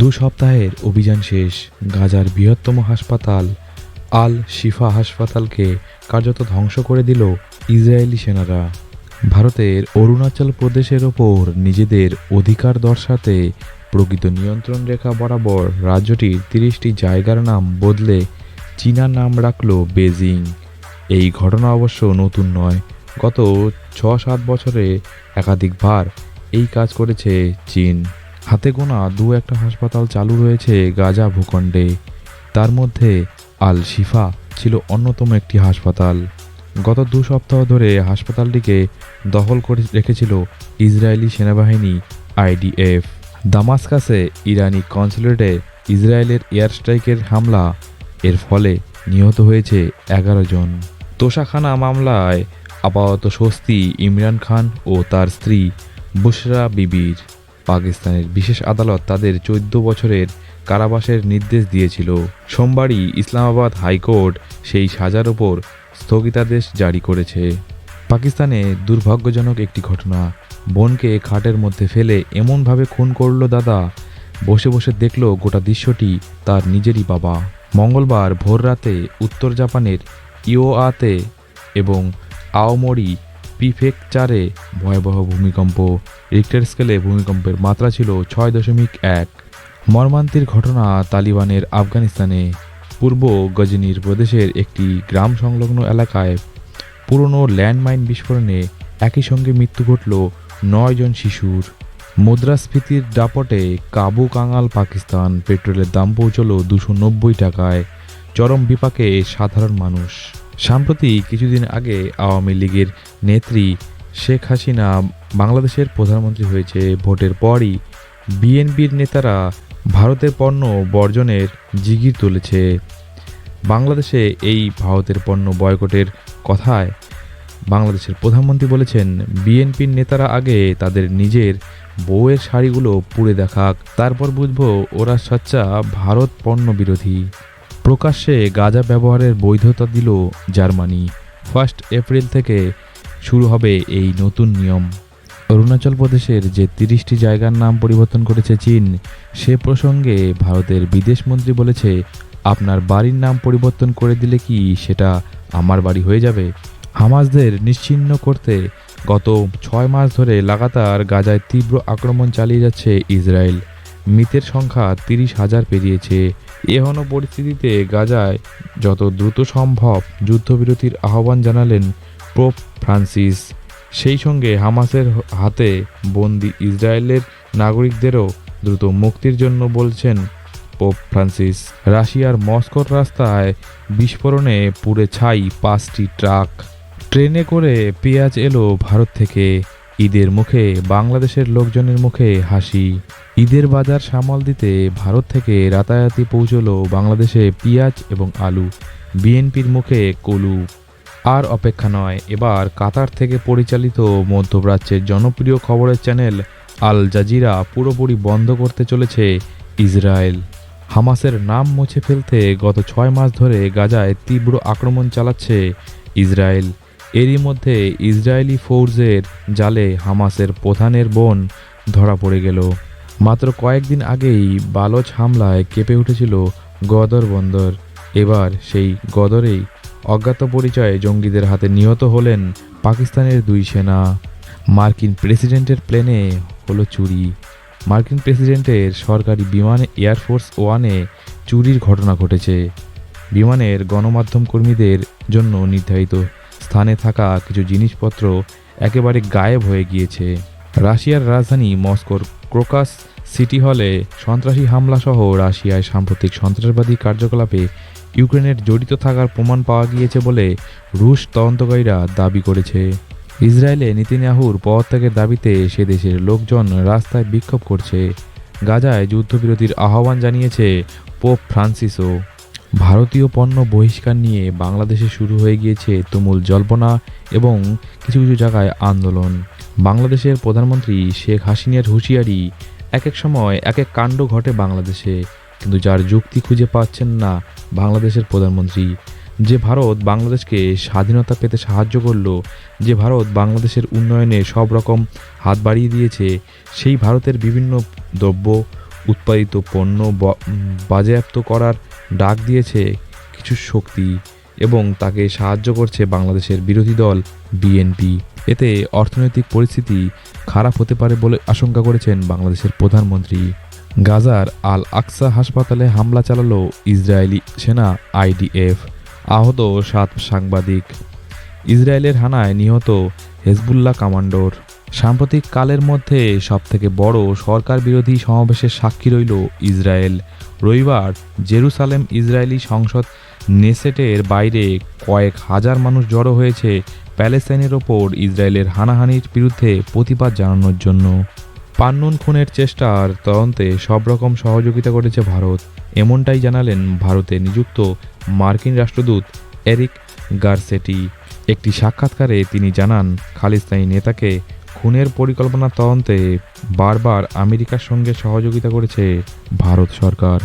সপ্তাহের অভিযান শেষ। গাজার বৃহত্তম হাসপাতাল আল শিফা হাসপাতালকে কার্যত ধ্বংস করে দিল ইসরায়েলি সেনারা। ভারতের অরুণাচল প্রদেশের ওপর নিজেদের অধিকার দর্শাতে প্রকৃত নিয়ন্ত্রণ রেখা বরাবর রাজ্যটির ৩০টি জায়গার নাম বদলে চীনা নাম রাখল বেজিং। এই ঘটনা অবশ্য নতুন নয়। গত ৬-৭ বছরে একাধিকবার এই কাজ করেছে চীন। হাতে গোনা একটা হাসপাতাল চালু রয়েছে গাজা ভূখণ্ডে। তার মধ্যে আল শিফা ছিল অন্যতম একটি হাসপাতাল। গত ২ সপ্তাহ ধরে হাসপাতালটিকে দখল করে রেখেছিল ইসরায়েলি সেনাবাহিনী আইডিএফ। দামাস্কাসে ইরানি কনসুলেটে ইসরায়েলের এয়ার স্ট্রাইকের হামলা, এর ফলে নিহত হয়েছে ১১ জন। তোশাখানা মামলায় আপাতত স্বস্তি ইমরান খান ও তার স্ত্রী বুশরা বিবির। পাকিস্তানের বিশেষ আদালত তাদের ১৪ বছরের কারাবাসের নির্দেশ দিয়েছিল। সোমবারই ইসলামাবাদ হাইকোর্ট সেই সাজার ওপর স্থগিতাদেশ জারি করেছে। পাকিস্তানে দুর্ভাগ্যজনক একটি ঘটনা। বোনকে খাটের মধ্যে ফেলে এমনভাবে খুন করল দাদা, বসে বসে দেখল গোটা দৃশ্যটি তার নিজেরই বাবা। মঙ্গলবার ভোররাতে উত্তর জাপানের ইওয়াতে এবং আওমোরি প্রিফেকচারে ভয়াবহ ভূমিকম্প। রিক্টার স্কেলে ভূমিকম্পের মাত্রা ছিল ৬.১। মর্মান্তিক ঘটনা তালিবানের আফগানিস্তানে পূর্ব গজনির প্রদেশের একটি গ্রাম সংলগ্ন এলাকায় পুরনো ল্যান্ডমাইন বিস্ফোরণে একই সঙ্গে মৃত্যু ঘটল ৯ জন শিশুর। মুদ্রাস্ফীতির দাপটে কাবু কাঙাল পাকিস্তান। পেট্রোলের দাম পৌঁছল ২৯০ টাকায়। চরম বিপাকে সাধারণ মানুষ। সাম্প্রতি কিছুদিন আগে আওয়ামী লীগের নেত্রী শেখ হাসিনা বাংলাদেশের প্রধানমন্ত্রী হয়েছে। ভোটের পরই বিএনপির নেতারা ভারতের পণ্য বর্জনের জিগির তুলেছে। বাংলাদেশে এই ভারতের পণ্য বয়কটের কথায় বাংলাদেশের প্রধানমন্ত্রী বলেছেন, বিএনপির নেতারা আগে তাদের নিজের বউয়ের শাড়িগুলো পুড়ে দেখাক, তারপর বুঝবো ওরা সচ্চা ভারত পণ্য বিরোধী। প্রকাশ্যে গাঁজা ব্যবহারের বৈধতা দিল জার্মানি। 1 এপ্রিল থেকে শুরু হবে এই নতুন নিয়ম। অরুণাচল প্রদেশের যে ৩০টি জায়গার নাম পরিবর্তন করেছে চীন, সে প্রসঙ্গে ভারতের বিদেশমন্ত্রী বলেছে, আপনার বাড়ির নাম পরিবর্তন করে দিলে কি সেটা আমার বাড়ি হয়ে যাবে? হামাসদের নিশ্চিহ্ন করতে গত ৬ মাস ধরে লাগাতার গাজায় তীব্র আক্রমণ চালিয়ে যাচ্ছে ইসরায়েল। মৃতের সংখ্যা ৩০,০০০ পেরিয়েছে। এহেন পরিস্থিতিতে গাজায় যত দ্রুত সম্ভব যুদ্ধবিরতির আহ্বান জানালেন পোপ ফ্রান্সিস। সেই সঙ্গে হামাসের হাতে বন্দি ইসরায়েলের নাগরিকদেরও দ্রুত মুক্তির জন্য বলছেন পোপ ফ্রান্সিস। রাশিয়ার মস্কোর রাস্তায় বিস্ফোরণে পুড়ে ছাই ৫টি ট্রাক। ট্রেনে করে পেঁয়াজ এলো ভারত থেকে। ঈদের মুখে বাংলাদেশের লোকজনের মুখে হাসি। ঈদের বাজার সামাল দিতে ভারত থেকে রাতারাতি পৌঁছল বাংলাদেশে পেঁয়াজ এবং আলু। বিএনপির মুখে কলু। আর অপেক্ষা নয়, এবার কাতার থেকে পরিচালিত মধ্যপ্রাচ্যের জনপ্রিয় খবরের চ্যানেল আল জাজিরা পুরোপুরি বন্ধ করতে চলেছে ইসরায়েল। হামাসের নাম মুছে ফেলতে গত ৬ মাস ধরে গাজায় তীব্র আক্রমণ চালাচ্ছে ইসরায়েল। এরই মধ্যে ইসরায়েলি ফৌজের জালে হামাসের প্রধানের বোন ধরা পড়ে গেল। মাত্র কয়েকদিন আগেই বালোচ হামলায় কেঁপে উঠেছিল গদর বন্দর। এবার সেই গদরেই অজ্ঞাত পরিচয়ে জঙ্গিদের হাতে নিহত হলেন পাকিস্তানের ২ সেনা। মার্কিন প্রেসিডেন্টের প্লেনে হলো চুরি। মার্কিন প্রেসিডেন্টের সরকারি বিমানে এয়ারফোর্স ওয়ানে চুরির ঘটনা ঘটেছে। বিমানের গণমাধ্যম কর্মীদের জন্য নির্ধারিত স্থানে থাকা কিছু জিনিসপত্র একেবারে গায়েব হয়ে গিয়েছে। রাশিয়ার রাজধানী মস্কোর ক্রোকাস সিটি হলে সন্ত্রাসী হামলাসহ রাশিয়ায় সাম্প্রতিক সন্ত্রাসবাদী কার্যকলাপে ইউক্রেনের জড়িত থাকার প্রমাণ পাওয়া গিয়েছে বলে রুশ তদন্তকারীরা দাবি করেছে। ইসরায়েলে নেতানিয়াহুর পদত্যাগের দাবিতে সে দেশের লোকজন রাস্তায় বিক্ষোভ করছে। গাজায় যুদ্ধবিরতির আহ্বান জানিয়েছে পোপ ফ্রান্সিসও। ভারতীয় পণ্য বহিষ্কার নিয়ে বাংলাদেশে শুরু হয়ে গিয়েছে তুমুল জল্পনা এবং কিছু কিছু জায়গায় আন্দোলন। বাংলাদেশের প্রধানমন্ত্রী শেখ হাসিনার হুঁশিয়ারি, এক এক সময় এক এক কাণ্ড ঘটে বাংলাদেশে, কিন্তু যার যুক্তি খুঁজে পাচ্ছেন না বাংলাদেশের প্রধানমন্ত্রী। যে ভারত বাংলাদেশকে স্বাধীনতা পেতে সাহায্য করল, যে ভারত বাংলাদেশের উন্নয়নে সব রকম হাত বাড়িয়ে দিয়েছে, সেই ভারতের বিভিন্ন দ্রব্য উৎপাদিত পণ্য বাজেয়াপ্ত করার ডাক দিয়েছে কিছু শক্তি এবং তাকে সাহায্য করছে বাংলাদেশের বিরোধী দল বিএনপি। এতে অর্থনৈতিক পরিস্থিতি খারাপ হতে পারে বলে আশঙ্কা করেছেন বাংলাদেশের প্রধানমন্ত্রী। গাজার আল আকসা হাসপাতালে হামলা চালালো ইসরায়েলি সেনা আইডিএফ, আহত 7 সাংবাদিক। ইসরায়েলের হানায় নিহত হেজবুল্লাহ কমান্ডোর। সাম্প্রতিক কালের মধ্যে সবথেকে বড় সরকার বিরোধী সমাবেশের সাক্ষী রইল ইসরায়েল। রবিবার জেরুসালেম ইসরায়েলি সংসদ নেসেটের বাইরে কয়েক হাজার মানুষ জড়ো হয়েছে প্যালেস্তাইনের ওপর ইসরায়েলের হানাহানির বিরুদ্ধে প্রতিবাদ জানানোর জন্য। পান্নুন খুনের চেষ্টার তদন্তে সব রকম সহযোগিতা করেছে ভারত, এমনটাই জানালেন ভারতে নিযুক্ত মার্কিন রাষ্ট্রদূত এরিক গারসেটি। একটি সাক্ষাৎকারে তিনি জানান, খালিস্তানি নেতাকে খুনের পরিকল্পনা তদন্তে বারবার আমেরিকার সঙ্গে সহযোগিতা করেছে ভারত সরকার।